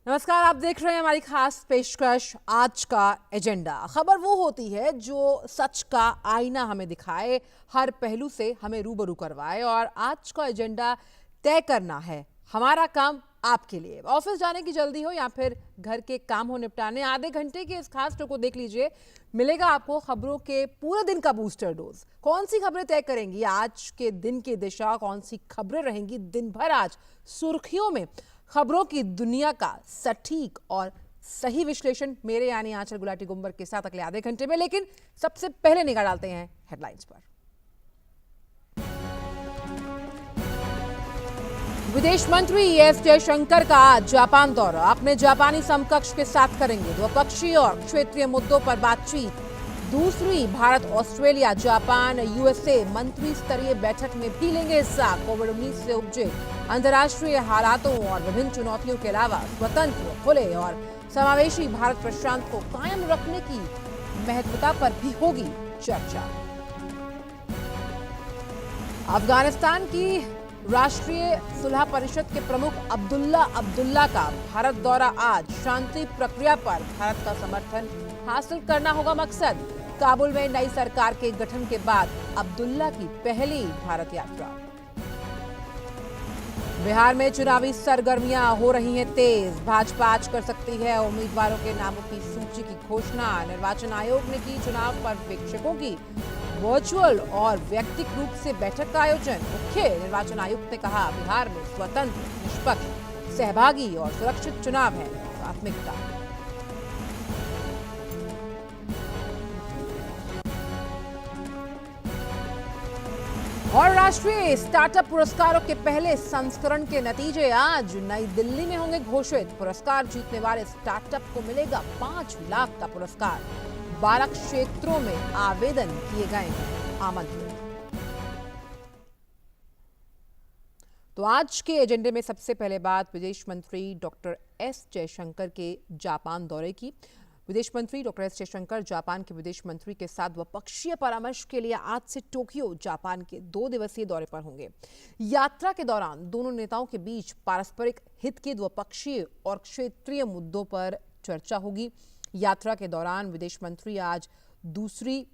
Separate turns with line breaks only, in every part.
नमस्कार, आप देख रहे हैं हमारी खास पेशकश आज का एजेंडा। खबर वो होती है जो सच का आईना हमें दिखाए, हर पहलू से हमें रूबरू करवाए। और आज का एजेंडा तय करना है हमारा काम आपके लिए। ऑफिस जाने की जल्दी हो या फिर घर के काम हो निपटाने, आधे घंटे के इस खास शो को देख लीजिए। मिलेगा आपको खबरों के पूरे दिन का बूस्टर डोज। कौन सी खबरें तय करेंगी आज के दिन की दिशा, कौन सी खबरें रहेंगी दिन भर आज सुर्खियों में, खबरों की दुनिया का सटीक और सही विश्लेषण मेरे यानी आंचल गुलाटी गुंबर के साथ अगले आधे घंटे में। लेकिन सबसे पहले निगाह डालते हैं हेडलाइंस पर। विदेश मंत्री एस जयशंकर का आज जापान दौरा, अपने जापानी समकक्ष के साथ करेंगे द्विपक्षीय और क्षेत्रीय मुद्दों पर बातचीत। दूसरी भारत ऑस्ट्रेलिया जापान यूएसए मंत्री स्तरीय बैठक में भी लेंगे हिस्सा। कोविड-19 से उपजे अंतर्राष्ट्रीय हालातों और विभिन्न चुनौतियों के अलावा स्वतंत्र, खुले और समावेशी भारत प्रशांत को कायम रखने की महत्वता पर भी होगी चर्चा। अफगानिस्तान की राष्ट्रीय सुलह परिषद के प्रमुख अब्दुल्ला का भारत दौरा आज, शांति प्रक्रिया पर भारत का समर्थन हासिल करना होगा मकसद। काबुल में नई सरकार के गठन के बाद अब्दुल्ला की पहली भारत यात्रा। बिहार में चुनावी सरगर्मियां हो रही हैं तेज, भाजपा आज कर सकती है उम्मीदवारों के नामों की सूची की घोषणा। निर्वाचन आयोग ने की चुनाव पर्यवेक्षकों की वर्चुअल और व्यक्तिगत रूप से बैठक का आयोजन। मुख्य निर्वाचन आयुक्त ने कहा, बिहार में स्वतंत्र, निष्पक्ष, सहभागी और सुरक्षित चुनाव है प्राथमिकता। और राष्ट्रीय स्टार्टअप पुरस्कारों के पहले संस्करण के नतीजे आज नई दिल्ली में होंगे घोषित। पुरस्कार जीतने वाले स्टार्टअप को मिलेगा 5 लाख का पुरस्कार। 12 क्षेत्रों में आवेदन किए गए हैं आमंत्रित। तो आज के एजेंडे में सबसे पहले बात विदेश मंत्री डॉक्टर एस जयशंकर के जापान दौरे की। विदेश मंत्री डॉक्टर एस जयशंकर जापान के विदेश मंत्री के साथ द्विपक्षीय परामर्श के लिए आज से टोक्यो जापान के 2 दिवसीय दौरे पर होंगे। यात्रा के दौरान दोनों नेताओं के बीच पारस्परिक हित के द्विपक्षीय और क्षेत्रीय मुद्दों पर चर्चा होगी। यात्रा के दौरान विदेश मंत्री आज दूसरी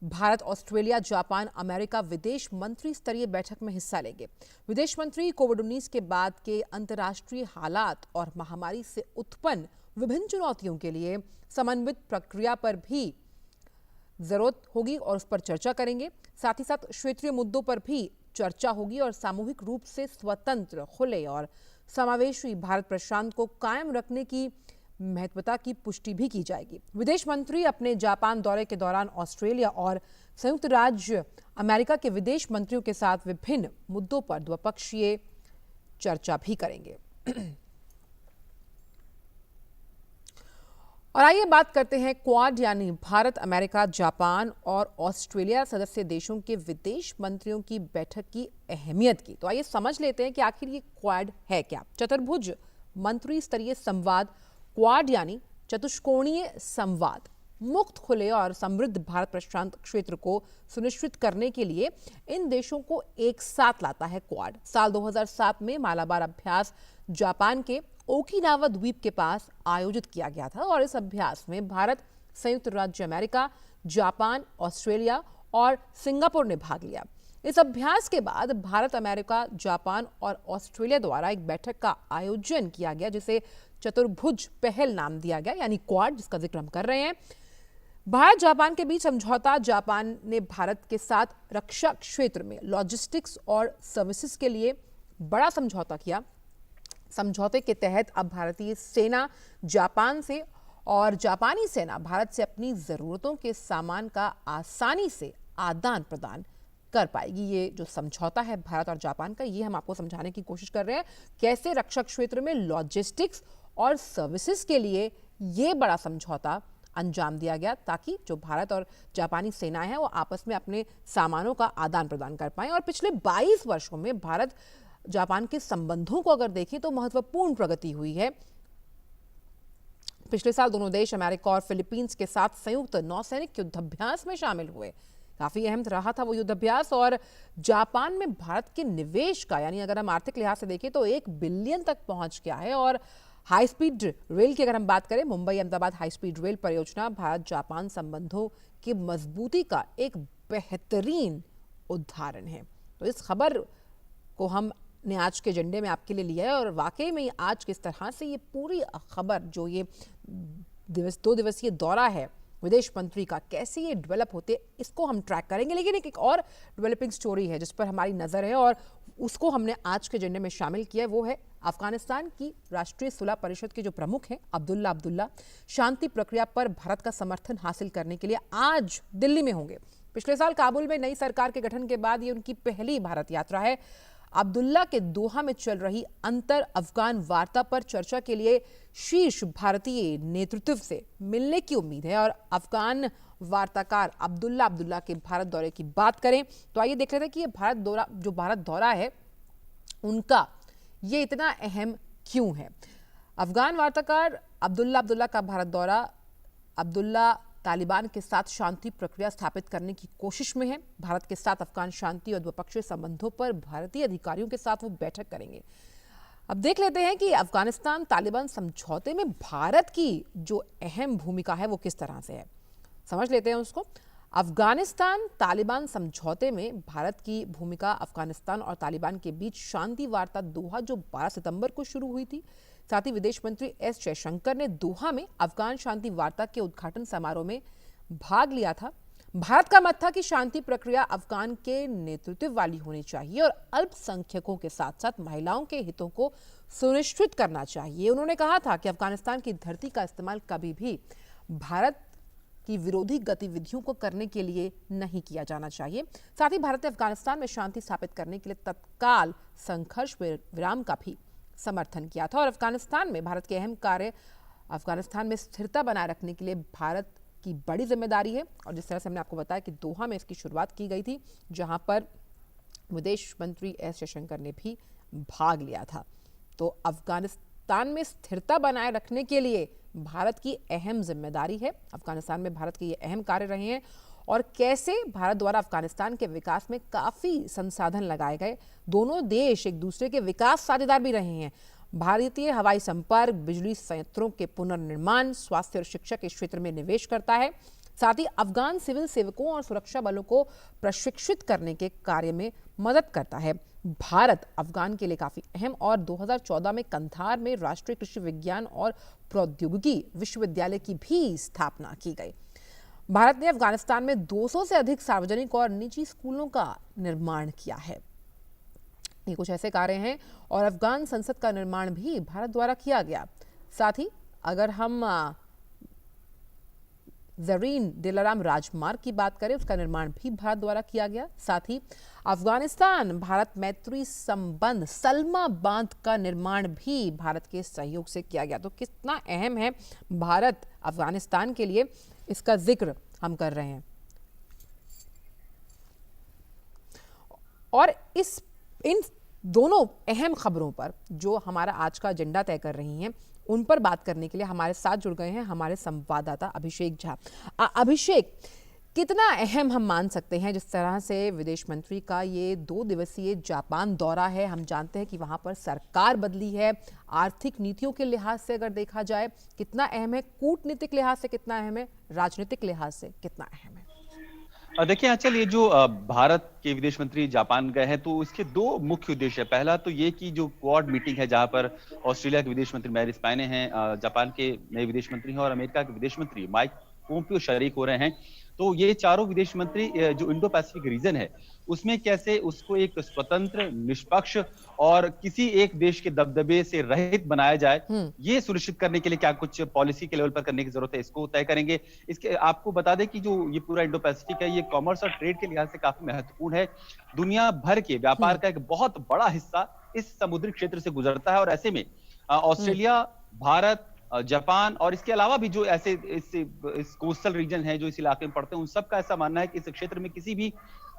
भारत ऑस्ट्रेलिया जापान अमेरिका विदेश मंत्री स्तरीय बैठक में हिस्सा लेंगे। विदेश मंत्री कोविड-19 के बाद के अंतर्राष्ट्रीय हालात और महामारी से उत्पन्न विभिन्न चुनौतियों के लिए समन्वित प्रक्रिया पर भी जरूरत होगी और उस पर चर्चा करेंगे। साथ ही साथ क्षेत्रीय मुद्दों पर भी चर्चा होगी और सामूहिक रूप से स्वतंत्र, खुले और समावेशी भारत प्रशांत को कायम रखने की महत्वता की पुष्टि भी की जाएगी। विदेश मंत्री अपने जापान दौरे के दौरान ऑस्ट्रेलिया और संयुक्त राज्य अमेरिका के विदेश मंत्रियों के साथ विभिन्न मुद्दों पर द्विपक्षीय चर्चा भी करेंगे। और आइए बात करते हैं क्वाड यानी भारत, अमेरिका, जापान और ऑस्ट्रेलिया सदस्य देशों के विदेश मंत्रियों की बैठक की अहमियत की। तो आइए समझ लेते हैं कि आखिर ये क्वाड है क्या। चतुर्भुज मंत्री स्तरीय संवाद, क्वाड यानी चतुष्कोणीय संवाद, मुक्त, खुले और समृद्ध भारत प्रशांत क्षेत्र को सुनिश्चित करने के लिए इन देशों को एक साथ लाता है क्वाड। साल 2007 में मालाबार अभ्यास जापान के ओकिनावा द्वीप के पास आयोजित किया गया था और इस अभ्यास में भारत, संयुक्त राज्य अमेरिका, जापान, ऑस्ट्रेलिया और सिंगापुर ने भाग लिया। इस अभ्यास के बाद भारत, अमेरिका, जापान और ऑस्ट्रेलिया द्वारा एक बैठक का आयोजन किया गया जिसे चतुर्भुज पहल नाम दिया गया यानी क्वाड, जिसका जिक्र हम कर रहे हैं। भारत जापान के बीच समझौता, जापान ने भारत के साथ रक्षा क्षेत्र में लॉजिस्टिक्स और सर्विसेज के लिए बड़ा समझौता किया। समझौते के तहत अब भारतीय सेना जापान से और जापानी सेना भारत से अपनी जरूरतों के सामान का आसानी से आदान प्रदान कर पाएगी। ये जो समझौता है भारत और जापान का, ये हम आपको समझाने की कोशिश कर रहे हैं कैसे रक्षा क्षेत्र में लॉजिस्टिक्स और सर्विसेज के लिए ये बड़ा समझौता अंजाम दिया गया ताकि जो भारत और जापानी सेनाएं हैं वो आपस में अपने सामानों का आदान प्रदान कर पाएं। और पिछले 22 वर्षों में भारत जापान के संबंधों को अगर देखें तो महत्वपूर्ण प्रगति हुई है। पिछले साल दोनों देश अमेरिका और फिलीपींस के साथ संयुक्त नौसैनिक युद्धाभ्यास में शामिल हुए। काफी अहम रहा था वो युद्धाभ्यास और जापान में भारत के निवेश का, यानी अगर हम आर्थिक लिहाज से देखें तो 1 बिलियन तक पहुंच गया है और हाई स्पीड रेल की अगर हम बात करें, Mumbai Ahmedabad high speed rail परियोजना भारत जापान संबंधों की मजबूती का एक बेहतरीन उदाहरण है। तो इस खबर को हमने आज के एजेंडे में आपके लिए लिया है और वाकई में आज किस तरह से ये पूरी खबर जो ये 2 दिवसीय दौरा है विदेश मंत्री का, कैसे ये डेवलप होते इसको हम ट्रैक करेंगे। लेकिन एक और डेवलपिंग स्टोरी है जिस पर हमारी नज़र है और उसको हमने आज के एजेंडे में शामिल किया है। वो है अफगानिस्तान की राष्ट्रीय सुलह परिषद के जो प्रमुख हैं अब्दुल्ला शांति प्रक्रिया पर भारत का समर्थन हासिल करने के लिए आज दिल्ली में होंगे। पिछले साल काबुल में नई सरकार के गठन के बाद ये उनकी पहली भारत यात्रा है। अब्दुल्ला के दोहा में चल रही अंतर अफगान वार्ता पर चर्चा के लिए शीर्ष भारतीय नेतृत्व से मिलने की उम्मीद है। और अफगान वार्ताकार अब्दुल्ला के भारत दौरे की बात करें तो आइए देख लेते हैं कि ये भारत दौरा है उनका ये इतना अहम क्यों है। अफगान वार्ताकार अब्दुल्ला का भारत दौरा, अब्दुल्ला तालिबान के साथ शांति प्रक्रिया स्थापित करने की कोशिश में है। भारत के साथ अफगान शांति और द्विपक्षीय संबंधों पर भारतीय अधिकारियों के साथ वो बैठक करेंगे। अब देख लेते हैं कि अफगानिस्तान तालिबान समझौते में भारत की जो अहम भूमिका है वो किस तरह से है, समझ लेते हैं उसको। अफगानिस्तान तालिबान समझौते में भारत की भूमिका, अफगानिस्तान और तालिबान के बीच शांति वार्ता दोहा जो 12 सितंबर को शुरू हुई थी। साथ ही विदेश मंत्री एस जयशंकर ने दोहा में अफगान शांति वार्ता के उद्घाटन समारोह में भाग लिया था। भारत का मत था कि शांति प्रक्रिया अफगान के नेतृत्व वाली होनी चाहिए और अल्पसंख्यकों के साथ साथ महिलाओं के हितों को सुनिश्चित करना चाहिए। उन्होंने कहा था कि अफगानिस्तान की धरती का इस्तेमाल कभी भी भारत की विरोधी गतिविधियों को करने के लिए नहीं किया जाना चाहिए। साथ ही भारत ने अफगानिस्तान में शांति स्थापित करने के लिए तत्काल संघर्ष विराम का भी समर्थन किया था। और अफगानिस्तान में भारत के अहम कार्य, अफगानिस्तान में स्थिरता बनाए रखने के लिए भारत की बड़ी जिम्मेदारी है। और जिस तरह से हमने आपको बताया कि दोहा में इसकी शुरुआत की गई थी, जहां पर विदेश मंत्री एस जयशंकर ने भी भाग लिया था। तो अफगानिस्तान में स्थिरता बनाए रखने के लिए भारत की अहम जिम्मेदारी है। अफगानिस्तान में भारत के ये अहम कार्य रहे हैं और कैसे भारत द्वारा अफगानिस्तान के विकास में काफ़ी संसाधन लगाए गए। दोनों देश एक दूसरे के विकास साझेदार भी रहे हैं। भारतीय हवाई संपर्क, बिजली संयंत्रों के पुनर्निर्माण, स्वास्थ्य और शिक्षा के क्षेत्र में निवेश करता है। साथ ही अफगान सिविल सेवकों और सुरक्षा बलों को प्रशिक्षित करने के कार्य में मदद करता है। भारत अफगान के लिए काफ़ी अहम और 2014 में कंधार में राष्ट्रीय कृषि विज्ञान और प्रौद्योगिकी विश्वविद्यालय की भी स्थापना की गई। भारत ने अफगानिस्तान में 200 से अधिक सार्वजनिक और निजी स्कूलों का निर्माण किया है। ये कुछ ऐसे कार्य हैं और अफगान संसद का निर्माण भी भारत द्वारा किया गया। साथ ही अगर हम ज़रीन दिलाराम राजमार्ग की बात करें, उसका निर्माण भी भारत द्वारा किया गया। साथ ही अफगानिस्तान भारत मैत्री संबंध सलमा बांध का निर्माण भी भारत के सहयोग से किया गया। तो कितना अहम है भारत अफगानिस्तान के लिए, इसका जिक्र हम कर रहे हैं। और इन दोनों अहम खबरों पर जो हमारा आज का एजेंडा तय कर रही हैं, उन पर बात करने के लिए हमारे साथ जुड़ गए हैं हमारे संवाददाता अभिषेक झा। अभिषेक, कितना अहम हम मान सकते हैं जिस तरह से विदेश मंत्री का ये 2 दिवसीय जापान दौरा है। हम जानते हैं कि वहां पर सरकार बदली है, आर्थिक नीतियों के लिहाज से अगर देखा जाए कितना अहम है, कूटनीतिक लिहाज से कितना अहम है, राजनीतिक लिहाज से कितना अहम है।
देखिए आंचल, ये जो भारत के विदेश मंत्री जापान गए हैं तो इसके 2 मुख्य उद्देश्य है। पहला तो ये कि जो क्वाड मीटिंग है जहां पर ऑस्ट्रेलिया के विदेश मंत्री मैरिस पायने हैं, जापान के नए विदेश मंत्री हैं और अमेरिका के विदेश मंत्री माइक पोम्पियो शरीक हो रहे हैं। तो ये चारों विदेश मंत्री जो इंडो पैसिफिक रीजन है उसमें कैसे उसको एक स्वतंत्र, निष्पक्ष और किसी एक देश के दबदबे से रहित बनाया जाए, ये सुनिश्चित करने के लिए क्या कुछ पॉलिसी के लेवल पर करने की जरूरत है, इसको तय करेंगे। इसके आपको बता दें कि जो ये पूरा इंडो पैसिफिक है, ये कॉमर्स और ट्रेड के लिहाज से काफी महत्वपूर्ण है। दुनिया भर के व्यापार का एक बहुत बड़ा हिस्सा इस समुद्री क्षेत्र से गुजरता है और ऐसे में ऑस्ट्रेलिया, भारत, जापान और इसके अलावा भी जो ऐसे इस कोस्टल रीजन है जो इस इलाके में पड़ते हैं, उन सब का ऐसा मानना है कि इस क्षेत्र में किसी भी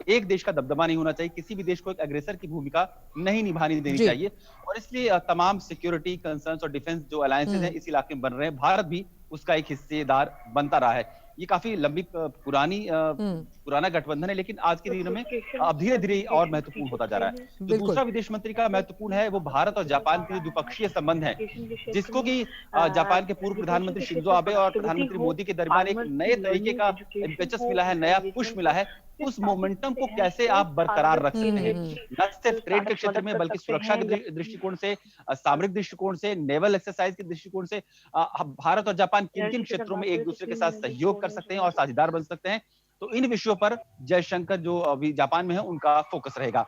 एक देश का दबदबा नहीं होना चाहिए, किसी भी देश को एक अग्रेसर की भूमिका नहीं निभानी देनी चाहिए। और इसलिए तमाम सिक्योरिटी कंसर्न्स और डिफेंस जो अलायंसेज हैं इस इलाके में बन रहे हैं, भारत भी उसका एक हिस्सेदार बनता रहा है। ये काफी लंबी पुराना गठबंधन है, लेकिन आज के दिनों में अब धीरे धीरे और महत्वपूर्ण होता जा रहा है। जो
बिल्कुल।
दूसरा विदेश मंत्री का महत्वपूर्ण है वो भारत और जापान के जो द्विपक्षीय संबंध है, जिसको कि जापान के पूर्व प्रधानमंत्री शिंजो आबे और प्रधानमंत्री मोदी के दरमियान एक नए तरीके का इम्पेचस मिला है, नया पुश मिला है। उस मोमेंटम को कैसे आप बरकरार रख सकते हैं, न सिर्फ ट्रेड के क्षेत्र में बल्कि सुरक्षा के दृष्टिकोण से, सामरिक दृष्टिकोण से, नेवल एक्सरसाइज के दृष्टिकोण से भारत और जापान किन किन क्षेत्रों में एक दूसरे के साथ सहयोग कर सकते हैं और साझेदार बन सकते हैं। तो इन विषयों पर जयशंकर जो अभी जापान में है उनका फोकस रहेगा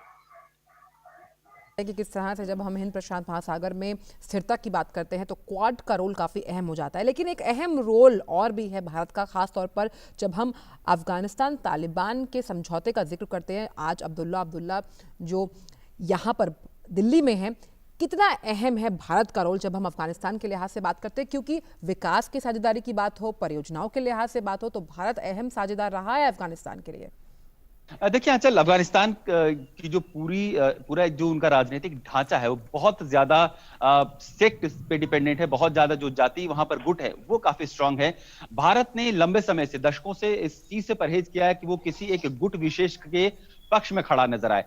कि किस तरह से जब हम हिंद प्रशांत महासागर में स्थिरता की बात करते हैं तो क्वाड का रोल काफ़ी अहम हो जाता है। लेकिन एक अहम रोल और भी है भारत का, खास तौर पर जब हम अफगानिस्तान तालिबान के समझौते का जिक्र करते हैं। आज अब्दुल्ला जो यहाँ पर दिल्ली में है, कितना अहम है भारत का रोल जब हम अफगानिस्तान के लिहाज से बात करते हैं, क्योंकि विकास की साझेदारी की बात हो, परियोजनाओं के लिहाज से बात हो, तो भारत अहम साझेदार रहा है अफगानिस्तान के लिए।
देखिए अंचल, अफगानिस्तान की जो पूरा जो उनका राजनीतिक ढांचा है वो बहुत ज्यादा सेक्ट पे डिपेंडेंट है, बहुत ज्यादा जो जाति वहां पर गुट है वो काफी स्ट्रांग है। भारत ने लंबे समय से, दशकों से इस चीज से परहेज किया है कि वो किसी एक गुट विशेष के पक्ष में खड़ा नजर आए।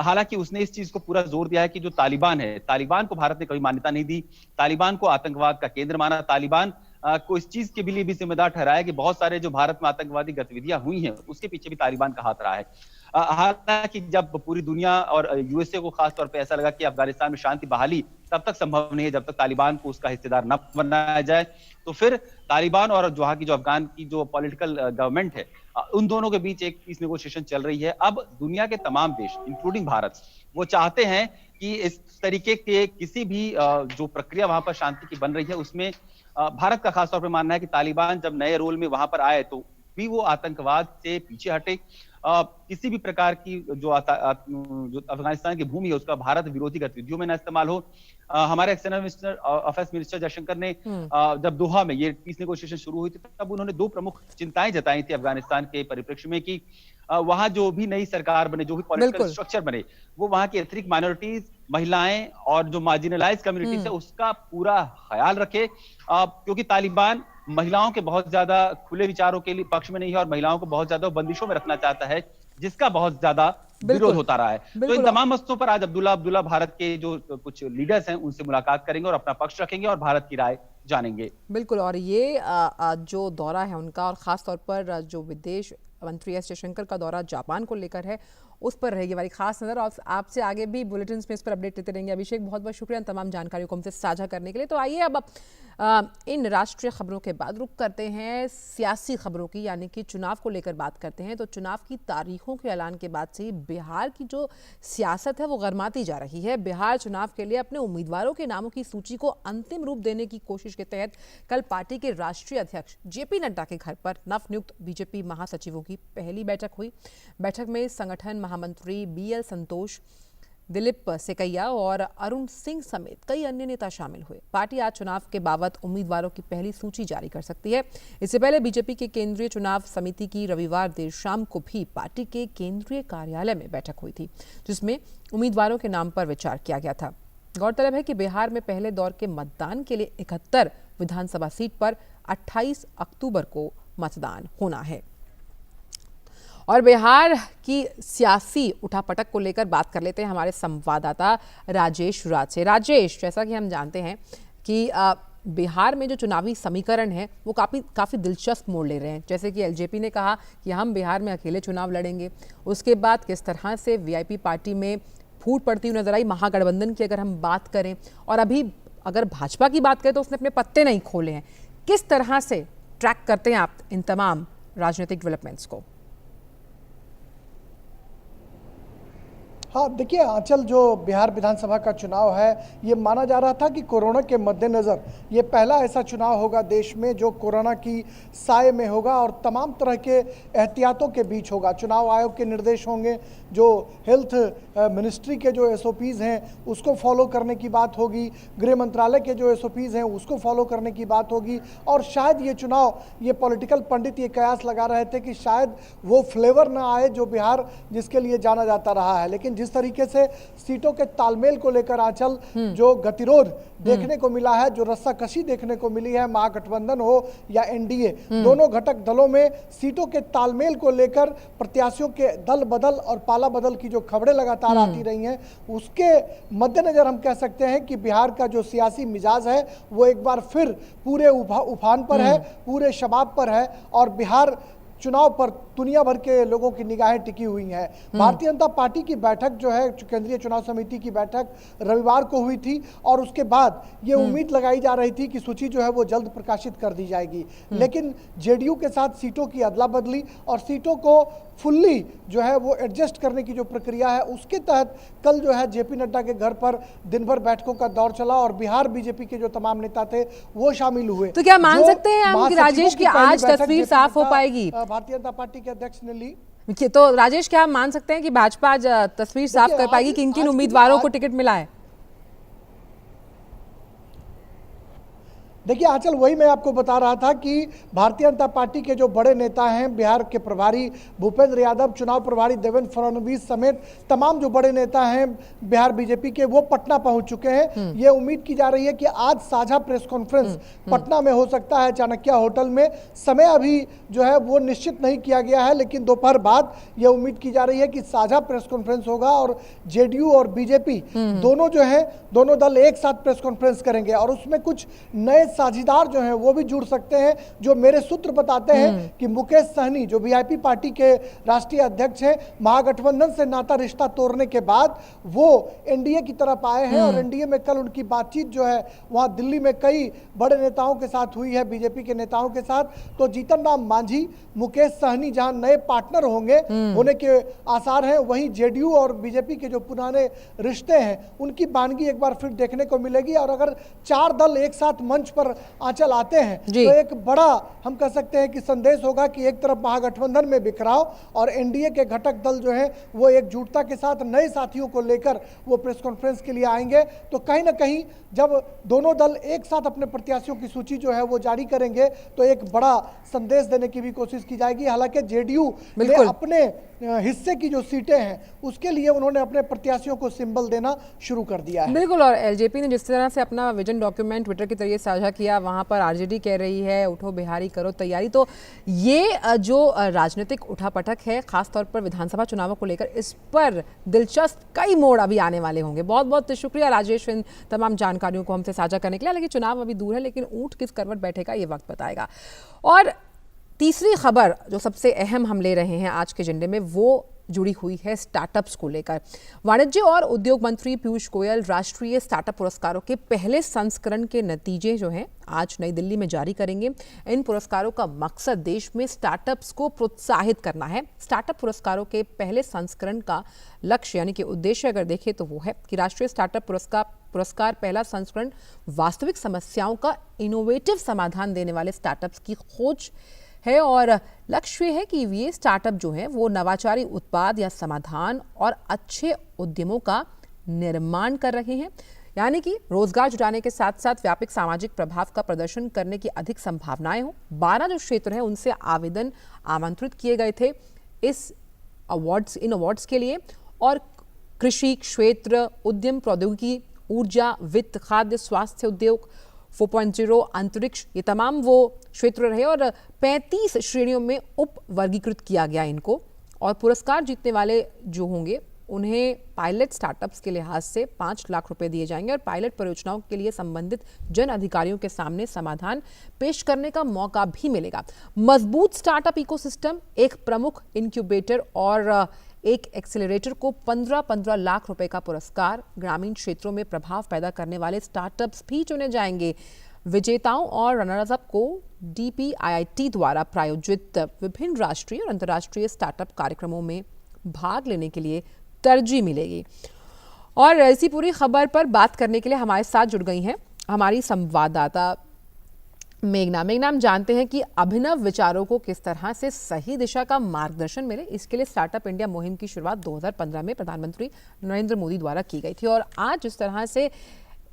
हालांकि उसने इस चीज को पूरा जोर दिया है कि जो तालिबान है, तालिबान को भारत ने कभी मान्यता नहीं दी, तालिबान को आतंकवाद का केंद्र माना, तालिबान को इस चीज के लिए भी जिम्मेदार ठहराया कि बहुत सारे जो भारत में आतंकवादी गतिविधियां हुई हैं उसके पीछे भी तालिबान का हाथ रहा है। हालांकि जब पूरी दुनिया और यूएसए को खासतौर पे ऐसा लगा कि अफगानिस्तान में शांति बहाली तब तक संभव नहीं है जब तक तालिबान को उसका हिस्सेदार न बनाया जाए, तो फिर तालिबान और वहां की जो अफगान की जो पॉलिटिकल गवर्नमेंट है उन दोनों के बीच एक पीस नेगोशिएशन चल रही है। अब दुनिया के तमाम देश इंक्लूडिंग भारत वो चाहते हैं कि इस तरीके के किसी भी जो प्रक्रिया वहां पर शांति की बन रही है उसमें भारत का खासतौर पर मानना है कि तालिबान जब नए रोल में वहां पर आए तो भी वो आतंकवाद से पीछे हटे, किसी भी प्रकार की जो अफगानिस्तान की भूमि है उसका भारत विरोधी गतिविधियों में न इस्तेमाल हो। हमारे एक्सटर्नल अफेयर्स मिनिस्टर जयशंकर ने जब दोहा में ये पीस नेगोशिएशन शुरू हुई थी तब उन्होंने दो प्रमुख चिंताएं जताई थी अफगानिस्तान के परिप्रेक्ष्य में कि वहां जो भी नई सरकार बने, जो भी पॉलिटिकल स्ट्रक्चर बने, वो वहां की एथनिक माइनॉरिटीज, महिलाएं और जो मार्जिनलाइज कम्युनिटीज है उसका पूरा ख्याल रखे, क्योंकि तालिबान महिलाओं के बहुत ज्यादा खुले विचारों के लिए पक्ष में नहीं है और महिलाओं को बहुत ज्यादा बंदिशों में रखना चाहता है, जिसका बहुत ज्यादा विरोध होता रहा है। तो इन तमाम मसलों पर आज अब्दुल्ला भारत के जो कुछ लीडर्स हैं उनसे मुलाकात करेंगे और अपना पक्ष रखेंगे और भारत की राय जानेंगे।
बिल्कुल, और ये जो दौरा है उनका, और खास तौर पर जो विदेश मंत्री एस जयशंकर का दौरा जापान को लेकर है, उस पर रहेगी हमारी खास नजर। और आपसे आगे भी बुलेटिन में इस पर अपडेट लेते रहेंगे। अभिषेक, बहुत बहुत शुक्रिया तमाम जानकारियों को हमसे साझा करने के लिए। तो आइए अब इन राष्ट्रीय खबरों के बाद रुख करते हैं सियासी खबरों की, यानी कि चुनाव को लेकर बात करते हैं। तो चुनाव की तारीखों के ऐलान के बाद से ही बिहार की जो सियासत है वो गरमाती जा रही है। बिहार चुनाव के लिए अपने उम्मीदवारों के नामों की सूची को अंतिम रूप देने की कोशिश के तहत कल पार्टी के राष्ट्रीय अध्यक्ष जेपी नड्डा के घर पर नवनियुक्त बीजेपी महासचिवों की पहली बैठक हुई। बैठक में संगठन महामंत्री बीएल संतोष, दिलीप सेकैया और अरुण सिंह समेत कई अन्य नेता शामिल हुए। पार्टी आज चुनाव के बाबत उम्मीदवारों की पहली सूची जारी कर सकती है। इससे पहले बीजेपी के केंद्रीय चुनाव समिति की रविवार देर शाम को भी पार्टी के केंद्रीय कार्यालय में बैठक हुई थी, जिसमें उम्मीदवारों के नाम पर विचार किया गया था। गौरतलब है कि बिहार में पहले दौर के मतदान के लिए 71 विधानसभा सीट पर 28 अक्टूबर को मतदान होना है। और बिहार की सियासी उठापटक को लेकर बात कर लेते हैं हमारे संवाददाता राजेश राज से। राजेश, जैसा कि हम जानते हैं कि बिहार में जो चुनावी समीकरण है वो काफ़ी दिलचस्प मोड़ ले रहे हैं। जैसे कि एलजेपी ने कहा कि हम बिहार में अकेले चुनाव लड़ेंगे। उसके बाद किस तरह से वीआईपी पार्टी में फूट पड़ती हुई नजर आई। महागठबंधन की अगर हम बात करें, और अभी अगर भाजपा की बात करें तो उसने अपने पत्ते नहीं खोले हैं। किस तरह से ट्रैक करते हैं आप इन तमाम राजनीतिक डेवलपमेंट्स को?
हाँ, देखिए आंचल, जो बिहार विधानसभा का चुनाव है ये माना जा रहा था कि कोरोना के मद्देनज़र ये पहला ऐसा चुनाव होगा देश में जो कोरोना की साए में होगा और तमाम तरह के एहतियातों के बीच होगा। चुनाव आयोग के निर्देश होंगे, जो हेल्थ मिनिस्ट्री के जो एसओपीज़ हैं उसको फॉलो करने की बात होगी, गृह मंत्रालय के जो एसओपीज़ हैं उसको फॉलो करने की बात होगी। और शायद ये चुनाव, ये पॉलिटिकल पंडित ये कयास लगा रहे थे कि शायद वो फ्लेवर ना आए जो बिहार जिसके लिए जाना जाता रहा है। लेकिन जिस तरीके से सीटों के तालमेल को लेकर आंचल जो गतिरोध देखने को मिला है, जो रस्साकशी देखने को मिली है, महागठबंधन हो या एनडीए, दोनों घटक दलों में सीटों के तालमेल को लेकर प्रत्याशियों के दल बदल और पाला बदल की जो खबरें लगातार आती रही हैं, उसके मद्देनजर हम कह सकते हैं कि बिहार का जो सियासी मिजाज है वो एक बार फिर पूरे उफान पर है, पूरे शबाब पर है और बिहार चुनाव पर दुनिया भर के लोगों की निगाहें टिकी हुई हैं। भारतीय जनता पार्टी की बैठक जो है, केंद्रीय चुनाव समिति की बैठक रविवार को हुई थी और उसके बाद ये उम्मीद लगाई जा रही थी कि सूची जो है वो जल्द प्रकाशित कर दी जाएगी, लेकिन जेडीयू के साथ सीटों की अदला बदली और सीटों को फुल्ली जो है वो एडजस्ट करने की जो प्रक्रिया है, उसके तहत कल जो है जेपी नड्डा के घर पर दिन भर बैठकों का दौर चला और बिहार बीजेपी के जो तमाम नेता थे वो शामिल हुए।
तो क्या मान सकते हैं हम कि राजेश की आज तस्वीर साफ हो पाएगी?
भारतीय जनता पार्टी के अध्यक्ष ने ली।
तो राजेश, क्या हम मान सकते हैं कि भाजपा आज तस्वीर साफ कर पाएगी कि किन उम्मीदवारों को टिकट मिला है?
देखिए आंचल, वही मैं आपको बता रहा था कि भारतीय जनता पार्टी के जो बड़े नेता हैं, बिहार के प्रभारी भूपेंद्र यादव, चुनाव प्रभारी देवेंद्र फडणवीस समेत तमाम जो बड़े नेता हैं बिहार बीजेपी के, वो पटना पहुंच चुके हैं। ये उम्मीद की जा रही है कि आज साझा प्रेस कॉन्फ्रेंस पटना में हो सकता है, चाणक्य होटल में। समय अभी जो है वो निश्चित नहीं किया गया है, लेकिन दोपहर बाद ये उम्मीद की जा रही है कि साझा प्रेस कॉन्फ्रेंस होगा और जेडीयू और बीजेपी दोनों जो है, दोनों दल एक साथ प्रेस कॉन्फ्रेंस करेंगे और उसमें कुछ नए साझीदार जो हैं वो भी जुड़ सकते हैं। जो मेरे सूत्र बताते हैं कि मुकेश सहनी जो वीआईपी पार्टी के राष्ट्रीय अध्यक्ष हैं, महागठबंधन से नाता रिश्ता तोड़ने के बाद वो एनडीए की तरफ आए हैं और एनडीए में कल उनकी बातचीत जो है वहां दिल्ली में कई बड़े नेताओं के साथ हुई है, बीजेपी के नेताओं के साथ। तो जीतन राम मांझी, मुकेश सहनी जहां नए पार्टनर होने के आसार हैं, वहीं जेडीयू और बीजेपी के जो पुराने रिश्ते हैं उनकी बानगी एक बार फिर देखने को मिलेगी। और अगर चार दल एक साथ मंच पर आंचल आते हैं तो एक बड़ा हम कह सकते हैं कि संदेश होगा कि एक तरफ महागठबंधन में बिखराव और एनडीए के घटक दल जो है वो एकजुटता के साथ नए साथियों को लेकर वो प्रेस कॉन्फ्रेंस के लिए आएंगे। तो कहीं ना कहीं जब दोनों दल एक साथ अपने प्रत्याशियों की सूची जो है वो जारी करेंगे तो एक बड़ा संदेश देने की भी कोशिश की जाएगी। हालांकि जेडीयू ने अपने हिस्से की जो सीटें हैं उसके लिए उन्होंने अपने प्रत्याशियों को सिंबल देना शुरू कर दिया है।
बिल्कुल, और एलजेपी ने जिस तरह से अपना विजन डॉक्यूमेंट ट्विटर के जरिए साझा किया, वहां पर आरजेडी कह रही है उठो बिहारी करो तैयारी। तो ये जो राजनीतिक उठापटक है खासतौर पर विधानसभा चुनावों को लेकर, इस पर दिलचस्प कई मोड़ अभी आने वाले होंगे। बहुत बहुत शुक्रिया राजेश इन तमाम जानकारियों को हमसे साझा करने के लिए। हालांकि चुनाव अभी दूर है, लेकिन ऊंट किस करवट बैठेगा ये वक्त बताएगा। और तीसरी खबर जो सबसे अहम हम ले रहे हैं आज के एजेंडे में, वो जुड़ी हुई है स्टार्टअप्स को लेकर। वाणिज्य और उद्योग मंत्री पीयूष गोयल राष्ट्रीय स्टार्टअप पुरस्कारों के पहले संस्करण के नतीजे जो हैं आज नई दिल्ली में जारी करेंगे। इन पुरस्कारों का मकसद देश में स्टार्टअप्स को प्रोत्साहित करना है। स्टार्टअप पुरस्कारों के पहले संस्करण का लक्ष्य यानी कि उद्देश्य अगर देखें तो वो है कि राष्ट्रीय स्टार्टअप पुरस्कार पहला संस्करण वास्तविक समस्याओं का इनोवेटिव समाधान देने वाले स्टार्टअप्स की खोज है और लक्ष्य है कि ये स्टार्टअप जो है वो नवाचारी उत्पाद या समाधान और अच्छे उद्यमों का निर्माण कर रहे हैं, यानी कि रोजगार जुटाने के साथ साथ व्यापक सामाजिक प्रभाव का प्रदर्शन करने की अधिक संभावनाएं हो। 12 जो क्षेत्र हैं उनसे आवेदन आमंत्रित किए गए थे इन अवार्ड्स के लिए, और कृषि क्षेत्र, उद्यम प्रौद्योगिकी, ऊर्जा, वित्त, खाद्य, स्वास्थ्य उद्योग, 4.0, अंतरिक्ष, ये तमाम वो क्षेत्र रहे और 35 श्रेणियों में उप वर्गीकृत किया गया इनको। और पुरस्कार जीतने वाले जो होंगे उन्हें पायलट स्टार्टअप्स के लिहाज से 5 लाख रुपए दिए जाएंगे और पायलट परियोजनाओं के लिए संबंधित जन अधिकारियों के सामने समाधान पेश करने का मौका भी मिलेगा। मजबूत स्टार्टअप इकोसिस्टम, एक प्रमुख इंक्यूबेटर और एक एक्सेलरेटर को 15 लाख रुपए का पुरस्कार। ग्रामीण क्षेत्रों में प्रभाव पैदा करने वाले स्टार्टअप्स भी चुने जाएंगे। विजेताओं और रनर्स अप को DPIIT द्वारा प्रायोजित विभिन्न राष्ट्रीय और अंतर्राष्ट्रीय स्टार्टअप कार्यक्रमों में भाग लेने के लिए तरजीह मिलेगी। और ऐसी पूरी खबर पर बात करने के लिए हमारे साथ जुड़ गई हैं हमारी संवाददाता मेघना। हम जानते हैं कि अभिनव विचारों को किस तरह से सही दिशा का मार्गदर्शन मिले, इसके लिए स्टार्टअप इंडिया मुहिम की शुरुआत 2015 में प्रधानमंत्री नरेंद्र मोदी द्वारा की गई थी और आज जिस तरह से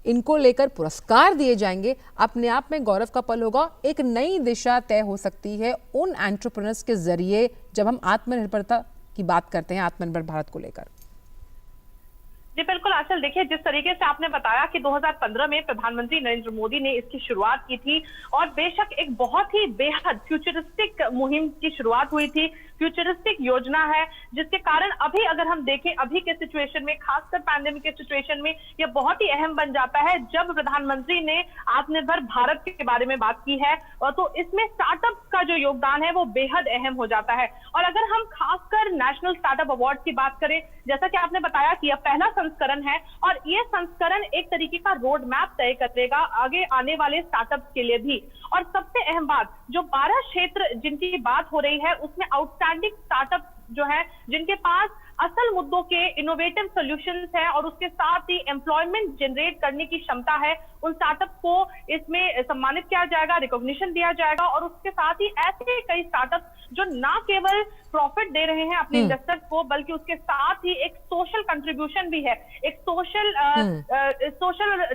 इनको लेकर पुरस्कार दिए जाएंगे, अपने आप में गौरव का पल होगा। एक नई दिशा तय हो सकती है उन एंटरप्रेन्योर्स के जरिए जब हम आत्मनिर्भरता की बात करते हैं, आत्मनिर्भर भारत को लेकर।
जी बिल्कुल आंचल, देखिए जिस तरीके से आपने बताया कि 2015 में प्रधानमंत्री नरेंद्र मोदी ने इसकी शुरुआत की थी और बेशक एक बहुत ही बेहद फ्यूचरिस्टिक मुहिम की शुरुआत हुई थी, फ्यूचरिस्टिक योजना है जिसके कारण अभी अगर हम देखें अभी के सिचुएशन में, खासकर पैंडेमिक के सिचुएशन में यह बहुत ही अहम बन जाता है जब प्रधानमंत्री ने आत्मनिर्भर भारत के बारे में बात की है। और तो इसमें स्टार्टअप का जो योगदान है वो बेहद अहम हो जाता है। और अगर हम खासकर नेशनल स्टार्टअप अवार्ड की बात करें, जैसा कि आपने बताया कि यह पहला संस्करण है और ये संस्करण एक तरीके का रोड मैप तय करेगा आगे आने वाले स्टार्टअप्स के लिए भी। और सबसे अहम बात, जो 12 क्षेत्र जिनकी बात हो रही है उसमें आउटस्टैंडिंग स्टार्टअप जो है जिनके पास असल मुद्दों के इनोवेटिव सॉल्यूशंस है और उसके साथ ही एम्प्लॉयमेंट जनरेट करने की क्षमता है, उन स्टार्टअप को इसमें सम्मानित किया जाएगा, रिकॉग्निशन दिया जाएगा। और उसके साथ ही ऐसे कई स्टार्टअप जो ना केवल प्रॉफिट दे रहे हैं अपने इन्वेस्टर्स को, बल्कि उसके साथ ही एक सोशल कंट्रीब्यूशन भी है, एक सोशल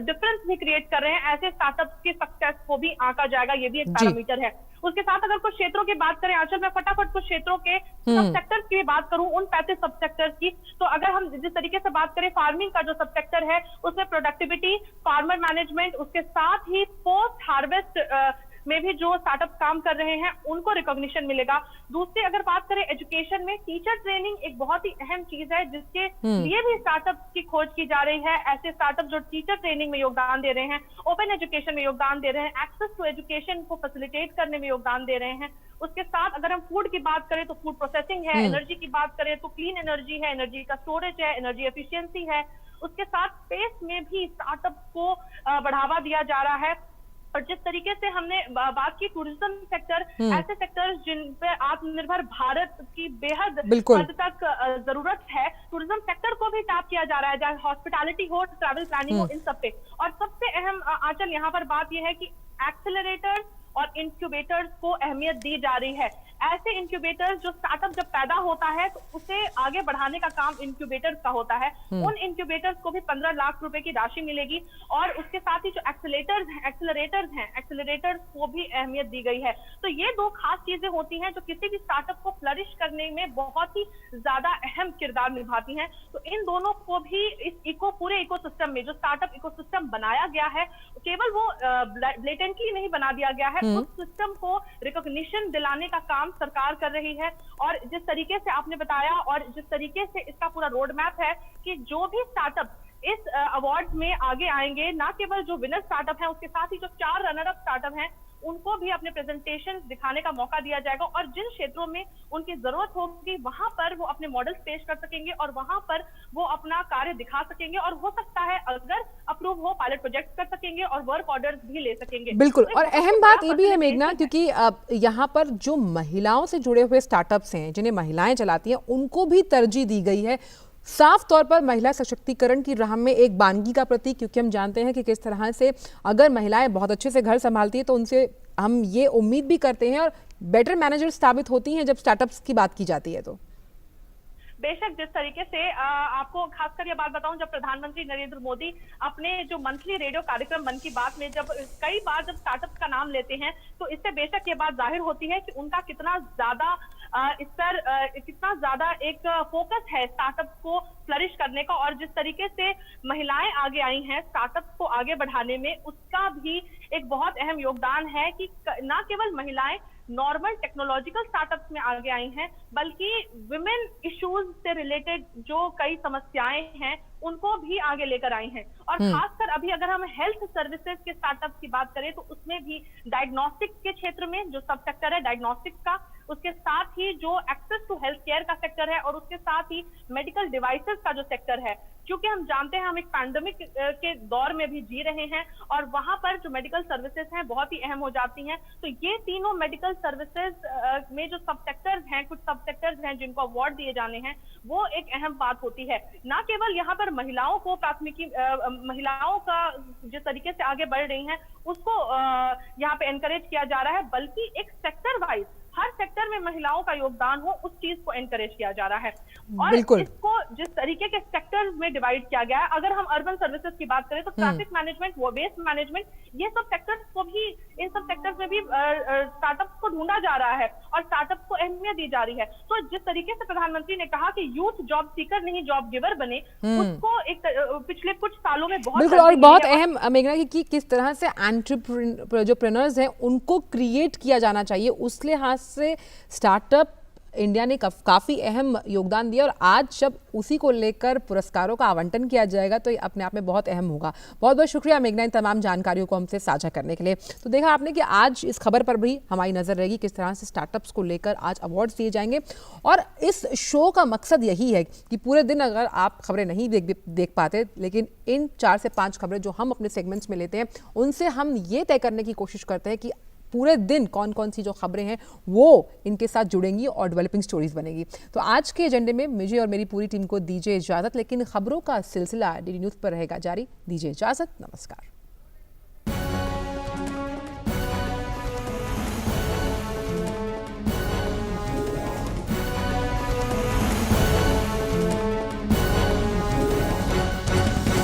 डिफरेंस भी क्रिएट कर रहे हैं, ऐसे स्टार्टअप्स की सक्सेस को भी आंका जाएगा, ये भी एक पैरामीटर है। उसके साथ अगर कुछ क्षेत्रों की बात करें आंचल, मैं फटाफट कुछ क्षेत्रों के सब सेक्टर्स की बात करूं, उन 35 सब सेक्टर्स की, तो अगर हम जिस तरीके से बात करें फार्मिंग का जो सब सेक्टर है उसमें प्रोडक्टिविटी, फार्मर मैनेजमेंट, उसके साथ ही पोस्ट हार्वेस्ट में भी जो स्टार्टअप काम कर रहे हैं उनको रिकॉग्निशन मिलेगा। दूसरी अगर बात करें एजुकेशन में, टीचर ट्रेनिंग एक बहुत ही अहम चीज है जिसके लिए भी स्टार्टअप की खोज की जा रही है। ऐसे स्टार्टअप जो टीचर ट्रेनिंग में योगदान दे रहे हैं, ओपन एजुकेशन में योगदान दे रहे हैं, एक्सेस टू एजुकेशन को फैसिलिटेट करने में योगदान दे रहे हैं। उसके साथ अगर हम फूड की बात करें तो फूड प्रोसेसिंग है, एनर्जी की बात करें तो क्लीन एनर्जी है, एनर्जी का स्टोरेज है, एनर्जी एफिशिएंसी है। उसके साथ स्पेस में भी स्टार्टअप को बढ़ावा दिया जा रहा है। और जिस तरीके से हमने बात की टूरिज्म सेक्टर, ऐसे सेक्टर जिन पे आत्मनिर्भर भारत की बेहद हद तक जरूरत है, टूरिज्म सेक्टर को भी टैप किया जा रहा है, चाहे हॉस्पिटैलिटी हो, ट्रैवल प्लानिंग हो, इन सब पे। और सबसे अहम आंचल यहाँ पर बात यह है कि एक्सेलरेटर्स और इंक्यूबेटर्स को अहमियत दी जा रही है। ऐसे इंक्यूबेटर्स जो स्टार्टअप जब पैदा होता है तो उसे आगे बढ़ाने का काम इंक्यूबेटर्स का होता है। उन इंक्यूबेटर्स को भी 15 लाख रुपए की राशि मिलेगी। और उसके साथ ही जो एक्सेलरेटर्स को भी अहमियत दी गई है। तो ये दो खास चीजें होती हैं जो किसी भी स्टार्टअप को फ्लरिश करने में बहुत ही ज्यादा अहम किरदार निभाती हैं। तो इन दोनों को भी इस पूरे इकोसिस्टम में जो स्टार्टअप इकोसिस्टम बनाया गया है, केवल वो ब्लेटेंटली नहीं बना दिया गया है, उस सिस्टम को रिकॉग्निशन दिलाने का काम सरकार कर रही है। और जिस तरीके से आपने बताया और जिस तरीके से इसका पूरा रोड मैप है कि जो भी स्टार्टअप इस अवार्ड में आगे आएंगे, ना केवल जो विनर स्टार्टअप है, उसके साथ ही जो 4 रनर अप स्टार्टअप हैं उनको भी अपने प्रेजेंटेशन दिखाने का मौका दिया जाएगा। और जिन क्षेत्रों में उनकी जरूरत होगी वहां पर वो अपने मॉडल्स पेश कर सकेंगे और वहां पर वो अपना कार्य दिखा सकेंगे। और हो सकता है अगर अप्रूव हो, पायलट प्रोजेक्ट कर सकेंगे और वर्क ऑर्डर्स भी ले सकेंगे।
बिल्कुल। और अहम बात ये भी है मेघना, क्योंकि यहाँ पर जो महिलाओं से जुड़े हुए स्टार्टअप्स हैं जिन्हें महिलाएं चलाती हैं उनको भी तरजीह दी गई है, साफ तौर पर महिला सशक्तिकरण की राह में एक बानगी का प्रतीक। क्योंकि हम जानते हैं कि किस तरह से अगर महिलाएं बहुत अच्छे से घर संभालती है तो उनसे हम ये उम्मीद भी करते हैं और बेटर मैनेजर साबित होती हैं जब स्टार्टअप्स की बात की जाती है। तो
बेशक जिस तरीके से आपको खासकर ये बात बताऊं, जब प्रधानमंत्री नरेंद्र मोदी अपने जो मंथली रेडियो कार्यक्रम मन की बात में जब कई बार जब स्टार्टअप का नाम लेते हैं तो इससे बेशक ये बात जाहिर होती है कि उनका कितना ज्यादा इस पर कितना ज्यादा एक फोकस है स्टार्टअप को फ्लरिश करने का। और जिस तरीके से महिलाएं आगे आई हैं स्टार्टअप को आगे बढ़ाने में, उसका भी एक बहुत अहम योगदान है कि न केवल महिलाएं नॉर्मल टेक्नोलॉजिकल स्टार्टअप्स में आगे आई हैं, बल्कि विमेन इश्यूज से रिलेटेड जो कई समस्याएं हैं उनको भी आगे लेकर आई हैं। और खासकर अभी अगर हम हेल्थ सर्विसेज के स्टार्टअप की बात करें तो उसमें भी डायग्नोस्टिक्स के क्षेत्र में जो सब सेक्टर है डायग्नोस्टिक्स का, उसके साथ ही जो एक्सेस टू हेल्थ केयर का सेक्टर है और उसके साथ ही मेडिकल डिवाइसेस का जो सेक्टर है, क्योंकि हम जानते हैं हम एक पैंडेमिक के दौर में भी जी रहे हैं और वहां पर जो मेडिकल सर्विसेज हैं बहुत ही अहम हो जाती हैं। तो ये तीनों मेडिकल सर्विसेज में जो सब सेक्टर्स हैं, कुछ सब सेक्टर्स हैं जिनको अवार्ड दिए जाने हैं, वो एक अहम बात होती है। ना केवल यहाँ पर महिलाओं को प्राथमिकी, महिलाओं का जिस तरीके से आगे बढ़ रही हैं उसको यहाँ पे एनकरेज किया जा रहा है, बल्कि एक सेक्टर वाइज हर सेक्टर में महिलाओं का योगदान हो उस चीज को एनकरेज किया जा रहा है। और इसको जिस तरीके के सेक्टर्स में डिवाइड किया गया है, अगर हम अर्बन सर्विसेज की बात करें तो ट्रैफिक मैनेजमेंट, वेस्ट मैनेजमेंट, ये सब सेक्टर्स को भी, इन सब सेक्टर्स समाज में भी स्टार्टअप्स को ढूंढा जा रहा है और स्टार्टअप्स को अहमियत दी जा रही है। तो जिस तरीके से प्रधानमंत्री ने कहा कि यूथ जॉब सीकर नहीं जॉब गिवर बने, उसको एक पिछले कुछ सालों में बहुत
बिल्कुल, और बहुत अहम मेघना कि किस तरह से जो प्रेनर्स हैं उनको क्रिएट किया जाना चाहिए, उस लिहाज से स्टार्टअप इंडिया ने काफ़ी अहम योगदान दिया और आज जब उसी को लेकर पुरस्कारों का आवंटन किया जाएगा तो ये अपने आप में बहुत अहम होगा। बहुत बहुत शुक्रिया मेघना इन तमाम जानकारियों को हमसे साझा करने के लिए। तो देखा आपने कि आज इस खबर पर भी हमारी नज़र रहेगी किस तरह से स्टार्टअप्स को लेकर आज अवार्ड्स दिए जाएंगे। और इस शो का मकसद यही है कि पूरे दिन अगर आप खबरें नहीं देख पाते, लेकिन इन 4 से 5 खबरें जो हम अपने सेगमेंट्स में लेते हैं उनसे हम ये तय करने की कोशिश करते हैं कि पूरे दिन कौन कौन सी जो खबरें हैं वो इनके साथ जुड़ेंगी और डेवलपिंग स्टोरीज बनेगी। तो आज के एजेंडे में मुझे और मेरी पूरी टीम को दीजिए इजाज़त, लेकिन खबरों का सिलसिला डीडी न्यूज़ पर रहेगा जारी। दीजिए इजाज़त, नमस्कार।